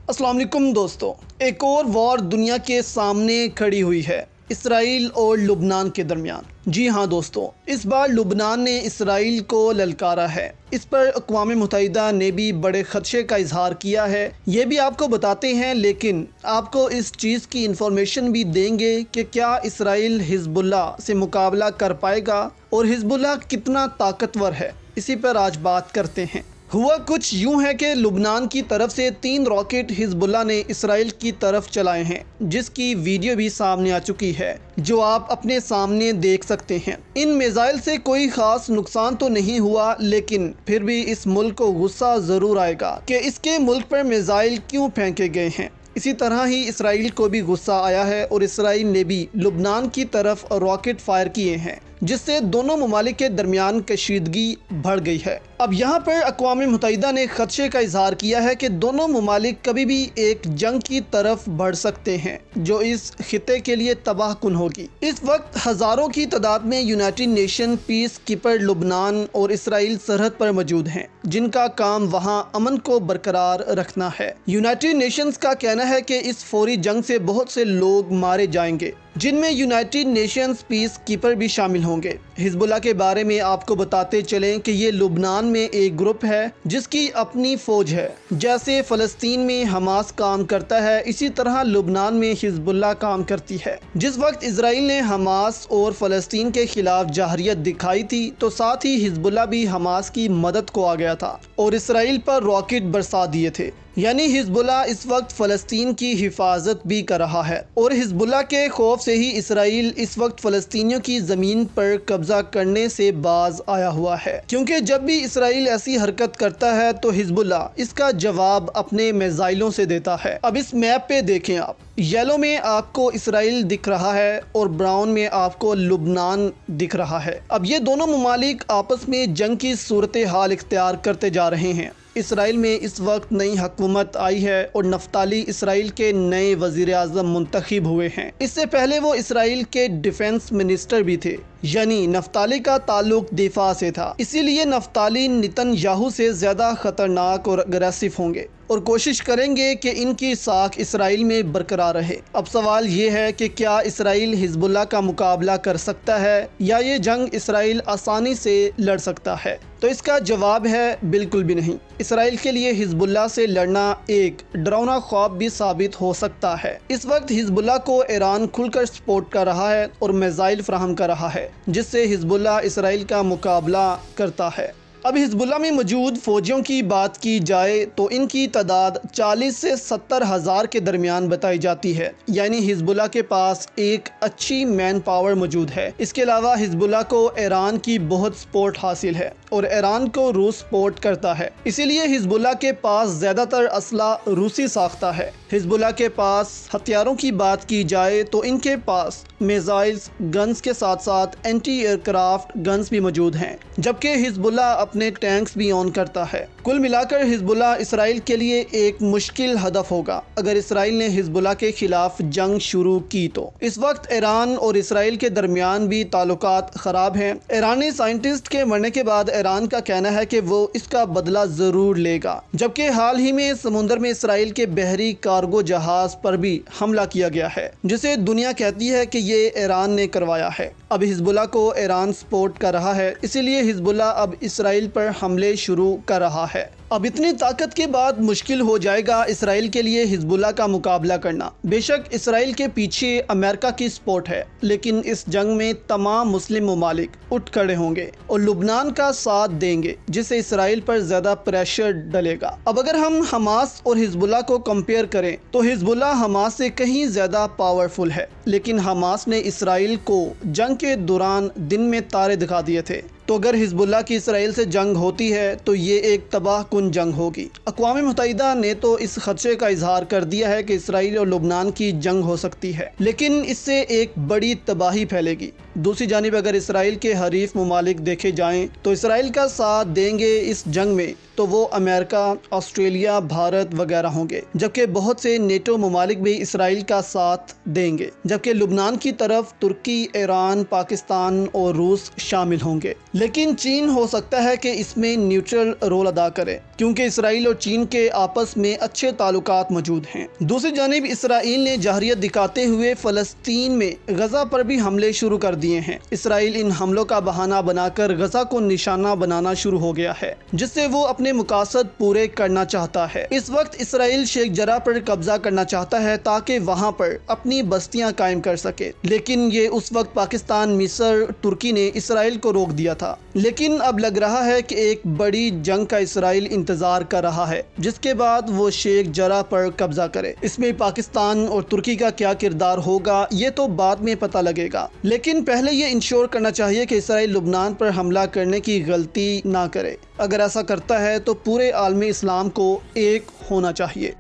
अस्सलाम वालेकुम दोस्तों, एक और वॉर दुनिया के सामने खड़ी हुई है, इसराइल और लुबनान के दरमियान। जी हाँ दोस्तों, इस बार लुबनान ने इसराइल को ललकारा है। इस पर अक़वाम मुत्तहिदा ने भी बड़े ख़दशे का इजहार किया है। ये भी आपको बताते हैं, लेकिन आपको इस चीज़ की इंफॉर्मेशन भी देंगे कि क्या इसराइल हिज़्बुल्लाह से मुकाबला कर पाएगा और हिज़्बुल्लाह कितना ताकतवर है। इसी पर आज बात करते हैं। हुआ कुछ यूं है कि लुबनान की तरफ से 3 रॉकेट हिज़्बुल्लाह ने इसराइल की तरफ चलाए हैं, जिसकी वीडियो भी सामने आ चुकी है, जो आप अपने सामने देख सकते हैं। इन मिसाइल से कोई ख़ास नुकसान तो नहीं हुआ, लेकिन फिर भी इस मुल्क को गुस्सा ज़रूर आएगा कि इसके मुल्क पर मिसाइल क्यों फेंके गए हैं। इसी तरह ही इसराइल को भी गुस्सा आया है और इसराइल ने भी लुबनान की तरफ रॉकेट फायर किए हैं, जिससे दोनों ममालिक के दरमियान कशीदगी बढ़ गई है। अब यहाँ पर अक़वाम मुत्तहिदा ने खदशे का इजहार किया है कि दोनों ममालिक कभी भी एक जंग की तरफ बढ़ सकते हैं, जो इस खिते के लिए तबाह कुन होगी। इस वक्त हज़ारों की तादाद में यूनाइटेड नेशन पीस कीपर लुबनान और इसराइल सरहद पर मौजूद हैं, जिनका काम वहाँ अमन को बरकरार रखना है। यूनाइटेड नेशंस का कहना है कि इस फौरी जंग से बहुत से लोग मारे जाएंगे, जिनमें यूनाइटेड नेशंस पीस कीपर भी शामिल होंगे। हिज़्बुल्लाह के बारे में आपको बताते चलें कि ये लुबनान में एक ग्रुप है जिसकी अपनी फ़ौज है। जैसे फ़लस्तीन में हमास काम करता है, इसी तरह लुबनान में हिज़्बुल्लाह काम करती है। जिस वक्त इसराइल ने हमास और फ़लस्तीन के खिलाफ जहरियत दिखाई थी, तो साथ ही हिज़्बुल्लाह भी हमास की मदद को आ गया था और इसराइल पर रॉकेट बरसा दिए थे। यानी हिज़्बुल्लाह इस वक्त फ़लस्तीन की हिफाजत भी कर रहा है और हिज़्बुल्लाह के खौफ से ही इसराइल इस वक्त फ़लस्तीनियों की ज़मीन पर कब्ज़ा करने से बाज आया हुआ है, क्योंकि जब भी इसराइल ऐसी हरकत करता है तो हिज़्बुल्लाह इसका जवाब अपने मिसाइलों से देता है। अब इस मैप पे देखें आप, येलो में आपको इसराइल दिख रहा है और ब्राउन में आपको लुबनान दिख रहा है। अब ये दोनों ममालिक आपस में जंग की सूरत हाल इख्तियार करते जा रहे हैं। इसराइल में इस वक्त नई हुकूमत आई है और नफ्ताली इसराइल के नए वज़ीर आज़म मुंतखब हुए हैं। इससे पहले वो इसराइल के डिफेंस मिनिस्टर भी थे, यानी नफ्ताली का ताल्लुक दिफा से था। इसीलिए नफ्ताली नेतन्याहू से ज़्यादा ख़तरनाक और अग्रेसिव होंगे और कोशिश करेंगे कि इनकी साख इसराइल में बरकरार रहे। अब सवाल ये है कि क्या इसराइल हिज़्बुल्लाह का मुकाबला कर सकता है या ये जंग इसराइल आसानी से लड़ सकता है? तो इसका जवाब है बिल्कुल भी नहीं। इसराइल के लिए हिज़्बुल्लाह से लड़ना एक डरावना ख्वाब भी साबित हो सकता है। इस वक्त हिज़्बुल्लाह को ईरान खुलकर सपोर्ट कर रहा है और मिसाइल फराहम कर रहा है, जिससे हिज़्बुल्लाह इसराइल का मुकाबला करता है। अब हिज़्बुल्लाह में मौजूद फ़ौजियों की बात की जाए तो इनकी तादाद 40 से 70 हज़ार के दरमियान बताई जाती है। यानी हिज़्बुल्लाह के पास एक अच्छी मैन पावर मौजूद है। इसके अलावा हिज़्बुल्लाह को ईरान की बहुत सपोर्ट हासिल है और ईरान को रूस सपोर्ट करता है। इसीलिए हिज़्बुल्लाह के पास ज़्यादातर असला रूसी साख्ता है। हिज़्बुल्लाह के पास हथियारों की बात की जाए तो इनके पास मिसाइल्स, गन्स के साथ साथ एंटी एयरक्राफ्ट गन्स भी मौजूद हैं, जबकि हिज़्बुल्लाह अपने टैंक्स भी ऑन करता है। कुल मिलाकर हिज़्बुल्लाह इसराइल के लिए एक मुश्किल हदफ होगा अगर इसराइल ने हिज़्बुल्लाह के खिलाफ जंग शुरू की तो। इस वक्त ईरान और इसराइल के दरमियान भी ताल्लुकात ख़राब हैं। ईरानी साइंटिस्ट के मरने के बाद ईरान का कहना है कि वो इसका बदला ज़रूर लेगा, जबकि हाल ही में समुंदर में इसराइल के बहरी कार्गो जहाज़ पर भी हमला किया गया है, जिसे दुनिया कहती है कि ये ईरान ने करवाया है। अब हिज़्बुल्लाह को ईरान सपोर्ट कर रहा है, इसीलिए हिज़्बुल्लाह अब इसराइल पर हमले शुरू कर रहा है। अब इतनी ताकत के बाद मुश्किल हो जाएगा इसराइल के लिए हिज़्बुल्लाह का मुकाबला करना। बेशक इसराइल के पीछे अमेरिका की सपोर्ट है, लेकिन इस जंग में तमाम मुस्लिम ममालिक उठ खड़े होंगे और लुबनान का साथ देंगे, जिससे इसराइल पर ज़्यादा प्रेशर डलेगा। अब अगर हम हमास और हिज़्बुल्लाह को कंपेयर करें तो हिज़्बुल्लाह हमास से कहीं ज़्यादा पावरफुल है, लेकिन हमास ने इसराइल को जंग के दौरान दिन में तारे दिखा दिए थे। तो अगर हिज़्बुल्लाह की इसराइल से जंग होती है तो ये एक तबाह कुन जंग होगी। अक़वाम मुत्तहिदा ने तो इस खदशे का इजहार कर दिया है कि इसराइल और लुबनान की जंग हो सकती है, लेकिन इससे एक बड़ी तबाही फैलेगी। दूसरी जानिब अगर इसराइल के हरीफ ममालिक देखे जाएं तो इसराइल का साथ देंगे इस जंग में तो वो अमेरिका, ऑस्ट्रेलिया, भारत वगैरह होंगे, जबकि बहुत से नेटो ममालिक भी इसराइल का साथ देंगे, जबकि लुबनान की तरफ तुर्की, ईरान, पाकिस्तान और रूस शामिल होंगे। लेकिन चीन हो सकता है कि इसमें न्यूट्रल रोल अदा करे, क्योंकि इसराइल और चीन के आपस में अच्छे ताल्लुकात मौजूद हैं। दूसरी जानिब इसराइल ने जहरियत दिखाते हुए फ़लस्तीन में गजा पर भी हमले शुरू कर दिए हैं। इसराइल इन हमलों का बहाना बनाकर गजा को निशाना बनाना शुरू हो गया है, जिससे वो अपने मुकासद पूरे करना चाहता है। इस वक्त इसराइल शेख जरा पर कब्जा करना चाहता है ताकि वहां पर अपनी बस्तियां कायम कर सके, लेकिन ये उस वक्त पाकिस्तान, मिस्र, तुर्की ने इसराइल को रोक दिया था। लेकिन अब लग रहा है कि एक बड़ी जंग का इसराइल इंतजार कर रहा है, जिसके बाद वो शेख जरा पर कब्जा करे। इसमें पाकिस्तान और तुर्की का क्या किरदार होगा ये तो बाद में पता लगेगा, लेकिन पहले ये इंश्योर करना चाहिए कि इसराइल लुबनान पर हमला करने की गलती ना करे। अगर ऐसा करता है तो पूरे आलमी इस्लाम को एक होना चाहिए।